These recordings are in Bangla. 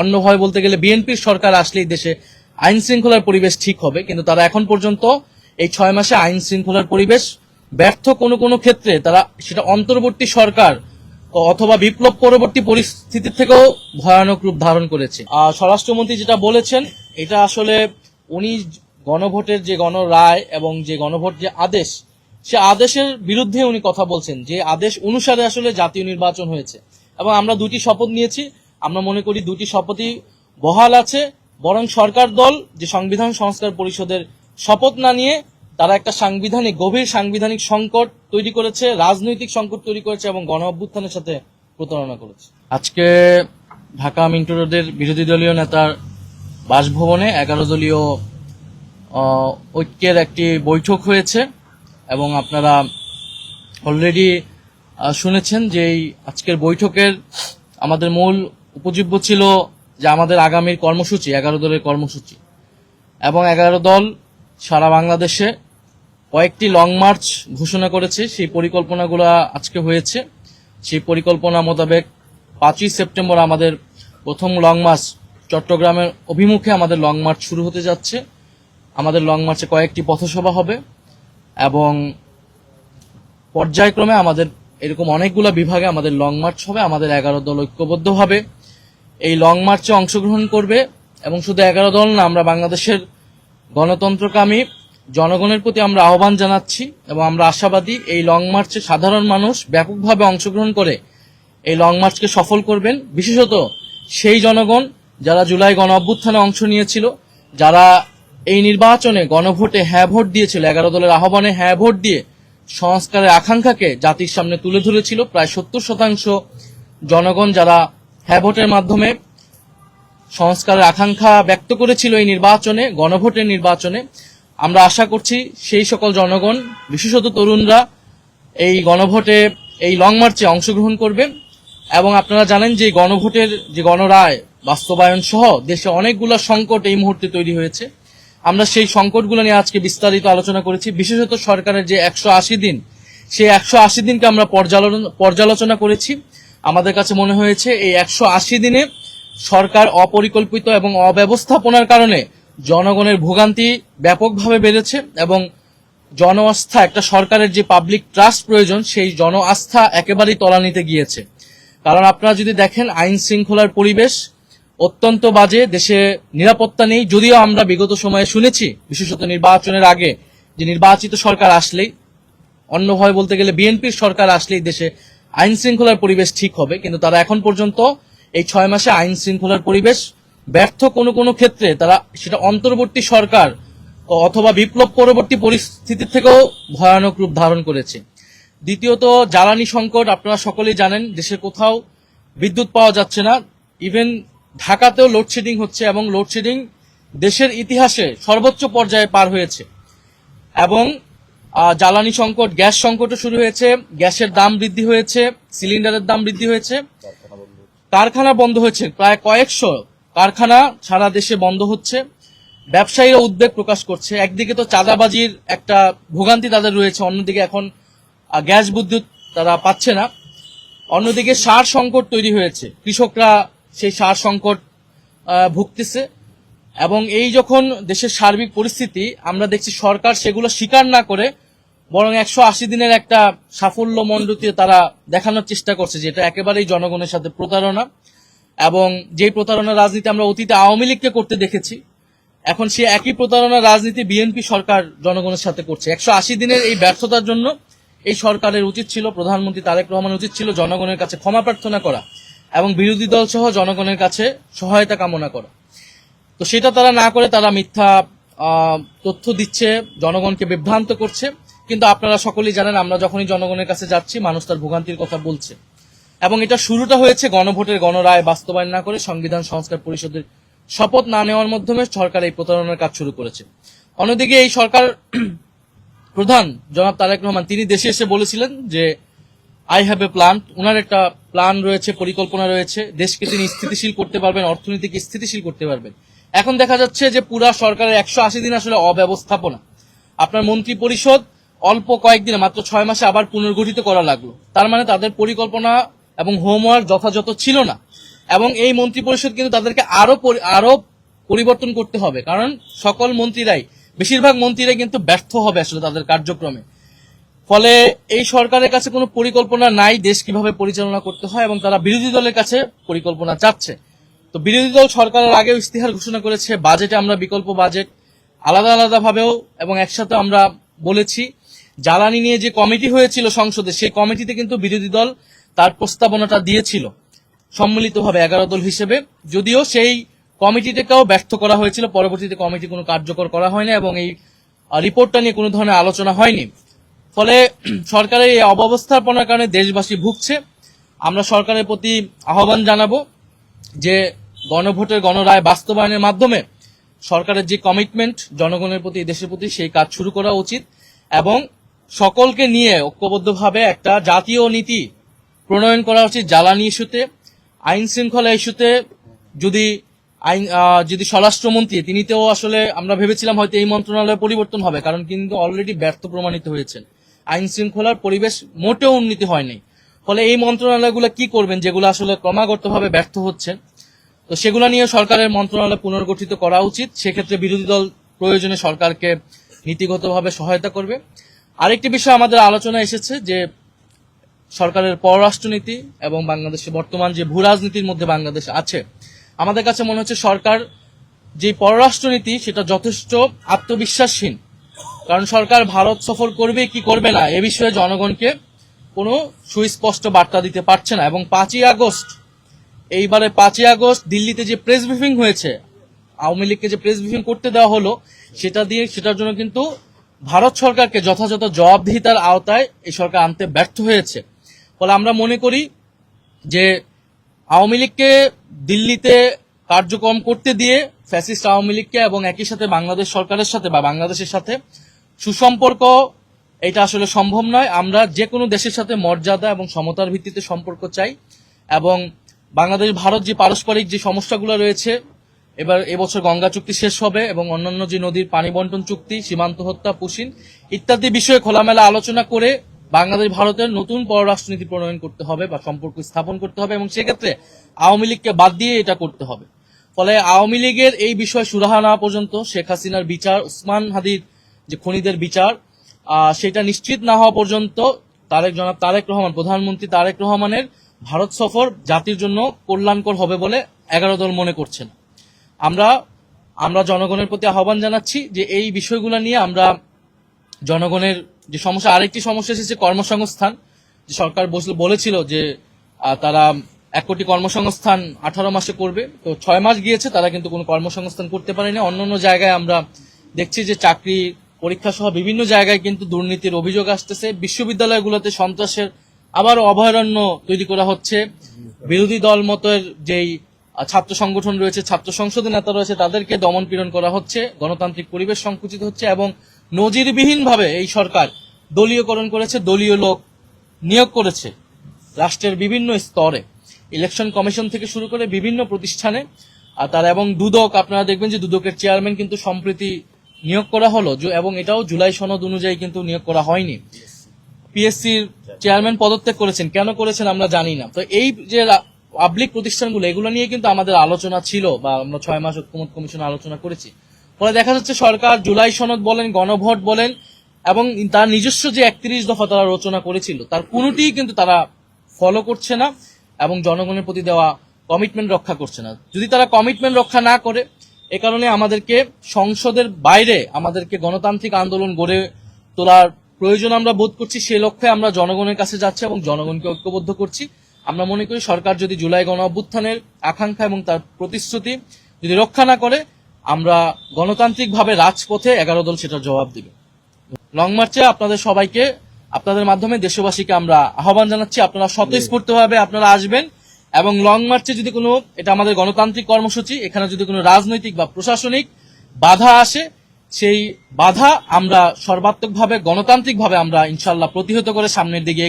অন্যভাবে বলতে গেলে বিএনপির সরকার আসলেই দেশে আইন শৃঙ্খলার পরিবেশ ঠিক হবে, কিন্তু তারা এখন পর্যন্ত এই 6 মাসে আইন শৃঙ্খলার পরিবেশ ব্যর্থ কোনো ক্ষেত্রে তারা সেটা অন্তর্বর্তী সরকার অথবা বিপ্লব পরবর্তী পরিস্থিতির থেকেও ভয়ানক রূপ ধারণ করেছে। স্বরাষ্ট্রমন্ত্রী যেটা বলেছেন এটা আসলে উনি গণভোটের যে গণরায় এবং যে গণভোট যে আদেশ, সে আদেশের বিরুদ্ধে উনি কথা বলছেন, যে আদেশ অনুসারে আসলে জাতীয় নির্বাচন হয়েছে এবং আমরা দুটি শপথ নিয়েছি। আমরা মনে করি দুটি শপথই বহাল আছে, বরং সরকার দল যে সংবিধান সংস্কার পরিষদের শপথ না নিয়ে তারা একটা গভীর সাংবিধানিক সংকট তৈরি করেছে, রাজনৈতিক সংকট তৈরি করেছে এবং গণ অভ্যুত্থানের সাথে প্রতারণা করেছে। আজকে ঢাকা মিন্টো রোডের বিরোধী দলীয় নেতার বাসভবনে 11 দলীয় ঐক্যের একটি বৈঠক হয়েছে এবং আপনারা অলরেডি শুনেছেন যে এই আজকের বৈঠকের আমাদের মূল উপজীব্য ছিল যে আমাদের আগামীর কর্মসূচি, 11 দলের কর্মসূচি, এবং 11 দল সারা বাংলাদেশে কয়েকটি লং মার্চ ঘোষণা করেছে। সেই পরিকল্পনাগুলো আজকে হয়েছে। সেই পরিকল্পনা মোতাবেক 5ই সেপ্টেম্বর আমাদের প্রথম লং মার্চ চট্টগ্রামের অভিমুখে আমাদের লং মার্চ শুরু হতে যাচ্ছে। আমাদের লং মার্চে কয়েকটি পথসভা হবে এবং পর্যায়ক্রমে আমাদের এরকম অনেকগুলো বিভাগে আমাদের লং মার্চ হবে। আমাদের 11 দল ঐক্যবদ্ধভাবে এই লং মার্চে অংশগ্রহণ করবে এবং শুধু 11 দল না, আমরা বাংলাদেশের গণতন্ত্রকামী জনগণের প্রতি আমরা আহ্বান জানাচ্ছি এবং আমরা আশাবাদী এই লং মার্চে সাধারণ মানুষ ব্যাপকভাবে অংশগ্রহণ করে এই লং মার্চকে সফল করবেন। বিশেষত সেই জনগণ যারা জুলাই গণ অভ্যুত্থানে অংশ নিয়েছিল, যারা এই নির্বাচনে গণভোটে হ্যাঁ ভোট দিয়েছিল, 11 দলের আহ্বানে হ্যাঁ ভোট দিয়ে সংস্কারের আকাঙ্ক্ষাকে জাতির সামনে তুলে ধরেছিল। প্রায় 70% জনগণ যারা হ্যাঁ ভোটের মাধ্যমে সংস্কারের আকাঙ্ক্ষা ব্যক্ত করেছিল এই নির্বাচনে, গণভোটের নির্বাচনে, আমরা আশা করছি সেই সকল জনগণ, বিশেষত তরুণরা এই গণভোটে এই লং মার্চে অংশগ্রহণ করবে। এবং আপনারা জানেন যে গণভোটের যে গণরায় বাস্তবায়ন সহ দেশে অনেকগুলো সংকট এই মুহূর্তে তৈরি হয়েছে। আমরা সেই সংকটগুলো নিয়ে আজকে বিস্তারিত আলোচনা করেছি। বিশেষত সরকারের যে 180 দিন, সেই 180 দিনকে আমরা পর্যালোচনা করেছি। আমাদের কাছে মনে হয়েছে এই 180 দিনে সরকার অপরিকল্পিত এবং অব্যবস্থাপনার কারণে জনগণের ভোগান্তি ব্যাপকভাবে বেড়েছে এবং জন আস্থা, একটা সরকারের যে পাবলিক ট্রাস্ট প্রয়োজন, সেই জন আস্থা একেবারেই তলানিতে গিয়েছে। কারণ আপনারা যদি দেখেন আইন শৃঙ্খলার পরিবেশ অত্যন্ত বাজে, দেশে নিরাপত্তা নেই। যদিও আমরা বিগত সময়ে শুনেছি, বিশেষত নির্বাচনের আগে, যে নির্বাচিত সরকার আসলেই, অন্যভাবে বলতে গেলে বিএনপির সরকার আসলেই দেশে আইন শৃঙ্খলার পরিবেশ ঠিক হবে, কিন্তু তারা এখন পর্যন্ত এই 6 মাসে আইন শৃঙ্খলার পরিবেশ ব্যর্থ কোনো ক্ষেত্রে তারা সেটা অন্তর্বর্তী সরকার অথবা বিপ্লব পরবর্তী পরিস্থিতির থেকেও ভয়ানক রূপ ধারণ করেছে। দ্বিতীয়ত জ্বালানি সংকট, আপনারা সকলেই জানেন দেশে কোথাও বিদ্যুৎ পাওয়া যাচ্ছে না। ইভেন ঢাকাতেও লোডশেডিং হচ্ছে এবং লোডশেডিং দেশের ইতিহাসে সর্বোচ্চ পর্যায়ে পার হয়েছে। এবং জ্বালানি সংকট, গ্যাস সংকটও শুরু হয়েছে, গ্যাসের দাম বৃদ্ধি হয়েছে, সিলিন্ডারের দাম বৃদ্ধি হয়েছে, কারখানা বন্ধ হয়েছে, প্রায় কয়েকশো কারখানা সারা দেশে বন্ধ হচ্ছে। ব্যবসায়ীরা উদ্বেগ প্রকাশ করছে। একদিকে তো চাঁদাবাজির একটা ভোগান্তি তাদের রয়েছে, অন্যদিকে এখন গ্যাস বিদ্যুৎ তারা পাচ্ছে না। অন্যদিকে সার সংকট তৈরি হয়েছে, কৃষকরা সেই সার সংকট ভুগতেছে। এবং এই যখন দেশের সার্বিক পরিস্থিতি, আমরা দেখছি সরকার সেগুলো স্বীকার না করে বরং 180 দিনের একটা সাফল্য মণ্ডিত তারা দেখানোর চেষ্টা করছে, যেটা একেবারেই জনগণের সাথে প্রতারণা। এবং যেই প্রতারণার রাজনীতি আমরা অতীতে আওয়ামী লীগকে করতে দেখেছি, এখন সে একই প্রতারণার রাজনীতি বিএনপি সরকার জনগণের সাথে করছে। 180 দিনের এই ব্যর্থতার জন্য এই সরকারের উচিত ছিল, প্রধানমন্ত্রী তারেক রহমান উচিত ছিল জনগণের কাছে ক্ষমা প্রার্থনা করা এবং বিরোধী দল সহ জনগণের কাছে সহায়তা কামনা করা। তো সেটা তারা না করে তারা মিথ্যা তথ্য দিচ্ছে, জনগণকে বিভ্রান্ত করছে। কিন্তু আপনারা সকলেই জানেন, আমরা যখনই জনগণের কাছে যাচ্ছি মানুষ তার ভোগান্তির কথা বলছে। এবং এটা শুরুটা হয়েছে গণভোটের গণরায় বাস্তবায়ন না করে সংবিধান সংস্কার পরিষদের শপথ না নেওয়ার মাধ্যমে সরকার এই প্রতারণার কাজ শুরু করেছে। অন্যদিকে এই সরকার প্রধান জনাব তারেক রহমান, তিনি দেশে এসে বলেছিলেন যে আই হ্যাভ এ প্ল্যান। ওনার একটা প্ল্যান রয়েছে, পরিকল্পনা রয়েছে, দেশকে তিনি স্থিতিশীল করতে পারবেন, অর্থনীতিকে স্থিতিশীল করতে পারবেন। এখন দেখা যাচ্ছে যে পুরা সরকারের 180 দিন আসলে অব্যবস্থাপনা। আপনার মন্ত্রী পরিষদ অল্প কয়েকদিনে, মাত্র 6 মাসে আবার পুনর্গঠিত করা লাগলো। তার মানে তাদের পরিকল্পনা এবং হোমওয়ার্ক যথাযথ ছিল না। এবং এই মন্ত্রী পরিষদ কিন্তু তাদেরকে আরো পরিবর্তন করতে হবে, কারণ সকল মন্ত্রীরাই, বেশিরভাগ মন্ত্রীরাই কিন্তু ব্যর্থ হবে আসলে তাদের কার্যক্রমে। ফলে এই সরকারের কাছে কোনো পরিকল্পনা নাই দেশ কিভাবে পরিচালনা করতে হয়, এবং তারা বিরোধী দলের কাছে পরিকল্পনা চাচ্ছে। তো বিরোধী দল সরকারের আগেও ইস্তিহার ঘোষণা করেছে, বাজেটে আমরা বিকল্প বাজেট আলাদা আলাদা ভাবেও এবং একসাথে আমরা বলেছি। জ্বালানি নিয়ে যে কমিটি হয়েছিল সংসদে, সেই কমিটিতে কিন্তু বিরোধী দল তার প্রস্তাবনাটা দিয়েছিল সম্মিলিতভাবে 11 দল হিসেবে, যদিও সেই কমিটিটাকেও ব্যর্থ করা হয়েছিল। পরবর্তীতে কমিটি কোনো কার্যকর করা হয়নি এবং এই রিপোর্টটা নিয়ে কোনো ধরনের আলোচনা হয়নি। ফলে সরকারের এই অব্যবস্থাপনার কারণে দেশবাসী ভুগছে। আমরা সরকারের প্রতি আহ্বান জানাবো যে গণভোটের গণরায় বাস্তবায়নের মাধ্যমে সরকারের যে কমিটমেন্ট জনগণের প্রতি, দেশের প্রতি, সেই কাজ শুরু করা উচিত এবং সকলকে নিয়ে ঐক্যবদ্ধভাবে একটা জাতীয় নীতি প্রণয়ন করা উচিত। জ্বালানি ইস্যুতে, আইন শৃঙ্খলা ইস্যুতে যদি স্বরাষ্ট্রমন্ত্রী, তিনিতেও আসলে আমরা ভেবেছিলাম হয়তো এই মন্ত্রণালয় পরিবর্তন হবে, কারণ কিন্তু অলরেডি ব্যর্থ প্রমাণিত হয়েছেন, আইন শৃঙ্খলার পরিবেশ মোটেও উন্নতি হয়নি। ফলে এই মন্ত্রণালয়গুলো কি করবেন যেগুলো আসলে ক্রমাগতভাবে ব্যর্থ হচ্ছে, তো সেগুলো নিয়ে সরকারের মন্ত্রণালয় পুনর্গঠিত করা উচিত। সেক্ষেত্রে বিরোধী দল প্রয়োজনে সরকারকে নীতিগতভাবে সহায়তা করবে। আরেকটি বিষয় আমাদের আলোচনা এসেছে যে সরকারের পররাষ্ট্রনীতি এবং বাংলাদেশে বর্তমান যে ভূ রাজনীতির মধ্যে বাংলাদেশ আছে, আমাদের কাছে মনে হচ্ছে সরকার যে পররাষ্ট্রনীতি সেটা যথেষ্ট আত্মবিশ্বাসহীন। কারণ সরকার ভারত সফর করবে কি করবে না এ বিষয়ে জনগণকে কোনো সুস্পষ্ট বার্তা দিতে পারছে না। এবং 5ই আগস্ট, এইবারে 5ই আগস্ট দিল্লিতে যে প্রেস ব্রিফিং হয়েছে, আওয়ামী লীগকে যে প্রেস ব্রিফিং করতে দেওয়া হলো, সেটার জন্য কিন্তু ভারত সরকারকে যথাযথ জবাবদিহিতার আওতায় এই সরকার আনতে ব্যর্থ হয়েছে। ফলে আমরা মনে করি যে আওয়ামী লীগকে দিল্লিতে কার্যক্রম করতে দিয়ে ফ্যাসিস্ট আওয়ামী লীগকে এবং একই সাথে বাংলাদেশ সরকারের সাথে বা বাংলাদেশের সাথে সুসম্পর্ক, এটা আসলে সম্ভব নয়। আমরা যে কোনো দেশের সাথে মর্যাদা এবং সমতার ভিত্তিতে সম্পর্ক চাই এবং বাংলাদেশ ভারত যে পারস্পরিক যে সমস্যাগুলো রয়েছে, এবছর গঙ্গা চুক্তি শেষ হবে এবং অন্যান্য যে নদীর পানি বন্টন চুক্তি, সীমান্ত হত্যা, পুশিন ইত্যাদি বিষয়ে খোলামেলা আলোচনা করে বাংলাদেশ ভারতের নতুন পররাষ্ট্রনীতি প্রণয়ন করতে হবে বা সম্পর্ক স্থাপন করতে হবে এবং সেক্ষেত্রে আওয়ামী লীগকে বাদ দিয়ে এটা করতে হবে। ফলে আওয়ামী লীগের এই বিষয় সুরাহা না পর্যন্ত, শেখ হাসিনার বিচার, ওসমান হাদির যে খুনিদের বিচার, সেটা নিশ্চিত না হওয়া পর্যন্ত জনাব তারেক রহমান, প্রধানমন্ত্রী তারেক রহমানের ভারত সফর জাতির জন্য কল্যাণকর হবে বলে 11 দল মনে করছেন। আমরা জনগণের প্রতি আহ্বান জানাচ্ছি যে এই বিষয়গুলো নিয়ে আমরা জনগণের যে সমস্যা, আরেকটি সমস্যা এসেছে কর্মসংস্থান। যে সরকার বলেছিল যে তারা 1 কোটি কর্মসংস্থান 18 মাসে করবে, তো 6 মাস গিয়েছে, তারা কিন্তু কোনো কর্মসংস্থান করতে পারেনি। অন্যান্য জায়গায় আমরা দেখছি যে চাকরি পরীক্ষা সহ বিভিন্ন জায়গায় কিন্তু দুর্নীতির অভিযোগ আসতেছে। বিশ্ববিদ্যালয়গুলোতে সন্ত্রাসের আবারও অভয়ারণ্য তৈরি করা হচ্ছে। বিরোধী দল মতের যেই ছাত্র সংগঠন রয়েছে, ছাত্র সংসদের নেতা রয়েছে, তাদেরকে দমন পীড়ন করা হচ্ছে, গণতান্ত্রিক পরিবেশ সংকুচিত হচ্ছে এবং নজিরবিহীনভাবে এই সরকার দলীয়করণ করেছে, দলীয় লোক নিয়োগ করেছে রাষ্ট্রের বিভিন্ন স্তরে, ইলেকশন কমিশন থেকে শুরু করে বিভিন্ন প্রতিষ্ঠানে। তারা এবং দুদক, আপনারা দেখবেন যে দুদকের চেয়ারম্যান কিন্তু সম্প্রতি নিয়োগ করা হলো এবং এটাও জুলাই সনদ অনুযায়ী কিন্তু নিয়োগ করা হয়নি। পিএসসির চেয়ারম্যান পদত্যাগ করেছেন, কেন করেছেন আমরা জানি না। তো এই যে পাবলিক প্রতিষ্ঠানগুলো, এগুলো নিয়ে কিন্তু আমাদের আলোচনা ছিল বা আমরা 6 মাস ঐক্যমত্য কমিশনে আলোচনা করেছি। ফলে দেখা যাচ্ছে সরকার জুলাই সনদ বলেন, গণভোট বলেন এবং তার নিজস্ব যে 31 দফা তারা রচনা করেছিল, তার কোনোটিই কিন্তু তারা ফলো করছে না এবং জনগণের প্রতি দেওয়া কমিটমেন্ট রক্ষা করছে না। যদি তারা কমিটমেন্ট রক্ষা না করে, এ কারণে আমাদেরকে সংসদের বাইরে আমাদেরকে গণতান্ত্রিক আন্দোলন গড়ে তোলার প্রয়োজন আমরা বোধ করছি। সেই লক্ষ্যে আমরা জনগণের কাছে যাচ্ছি এবং জনগণকে ঐক্যবদ্ধ করছি। আমরা মনে করি সরকার যদি জুলাই গণ অভ্যুত্থানের আকাঙ্ক্ষা এবং তার প্রতিশ্রুতি যদি রক্ষা না করে, আমরা গণতান্ত্রিকভাবে রাজপথে 11 দল সেটার জবাব দিবে। লং মার্চে আপনাদের সবাইকে, আপনাদের মাধ্যমে দেশবাসীকে আমরা আহ্বান জানাচ্ছি, আপনারা স্বতঃস্ফূর্তভাবে আপনারা আসবেন এবং লং মার্চে যদি কোনো, এটা আমাদের গণতান্ত্রিক কর্মসূচি, এখানে যদি কোনো রাজনৈতিক বা প্রশাসনিক বাধা আসে, সেই বাধা আমরা সর্বাত্মকভাবে গণতান্ত্রিকভাবে আমরা ইনশাল্লাহ প্রতিহত করে সামনের দিকে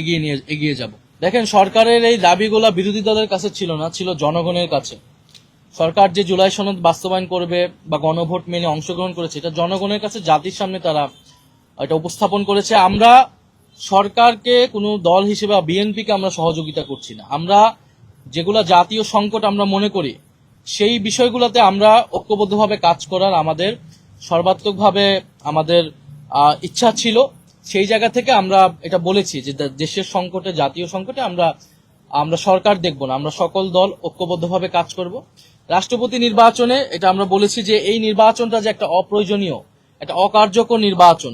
এগিয়ে যাব। দেখেন, সরকারের এই দাবিগুলো বিরোধী দলের কাছে ছিল না, ছিল জনগণের কাছে। সরকার যে জুলাই সনদ বাস্তবায়ন করবে বা গণভোট মেনে অংশগ্রহণ করেছে, এটা জনগণের কাছে, জাতির সামনে তারা এটা উপস্থাপন করেছে। আমরা সরকারকে কোনো দল হিসেবে বা বিএনপিকে আমরা সহযোগিতা করছি না, আমরা যেগুলা জাতীয় সংকট আমরা মনে করি, সেই বিষয়গুলোতে আমরা ঐক্যবদ্ধভাবে কাজ করার আমাদের সর্বাত্মকভাবে আমাদের ইচ্ছা ছিল। সেই জায়গা থেকে আমরা এটা বলেছি যে দেশের সংকটে, জাতীয় সংকটে আমরা সরকার দেখব না, আমরা সকল দল ঐক্যবদ্ধভাবে কাজ করব। রাষ্ট্রপতি নির্বাচনে এটা আমরা বলেছি যে এই নির্বাচনটা যে একটা অপ্রয়োজনীয়, একটা অকার্যকর নির্বাচন,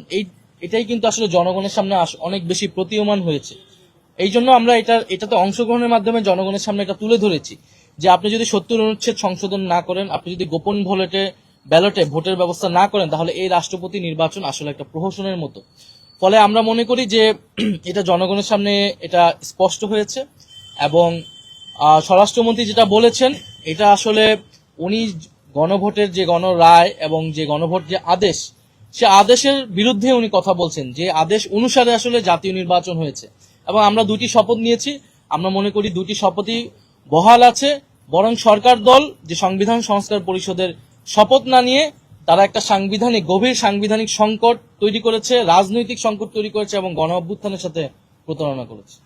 এটাই কিন্তু আসলে জনগণের সামনে অনেক বেশি প্রতীয়মান হয়েছে। এই জন্য আমরা এটাতে অংশগ্রহণের মাধ্যমে জনগণের সামনে এটা তুলে ধরেছি যে আপনি যদি 70 অনুচ্ছেদ সংশোধন না করেন, আপনি যদি গোপন ব্যালটে ভোটের ব্যবস্থা না করেন, তাহলে এই রাষ্ট্রপতি নির্বাচন আসলে একটা প্রহসনের মতো। ফলে আমরা মনে করি যে এটা জনগণের সামনে এটা স্পষ্ট হয়েছে। এবং স্বরাষ্ট্রমন্ত্রী যেটা বলেছেন, এটা আসলে উনি গণভোটের যে গণরায় এবং যে গণভোট যে আদেশ, সে আদেশের বিরুদ্ধে উনি কথা বলছেন, যে আদেশ অনুসারে আসলে জাতীয় নির্বাচন হয়েছে। এবং আমরা 2টি শপথ নিয়েছি, আমরা মনে করি 2টি শপথই বহাল আছে। বরং সরকার দল যে সংবিধান সংস্কার পরিষদের শপথ না নিয়ে তারা একটা গভীর সাংবিধানিক সংকট তৈরি করেছে, রাজনৈতিক সংকট তৈরি করেছে এবং গণ অভ্যুত্থানের সাথে প্রতারণা করেছে।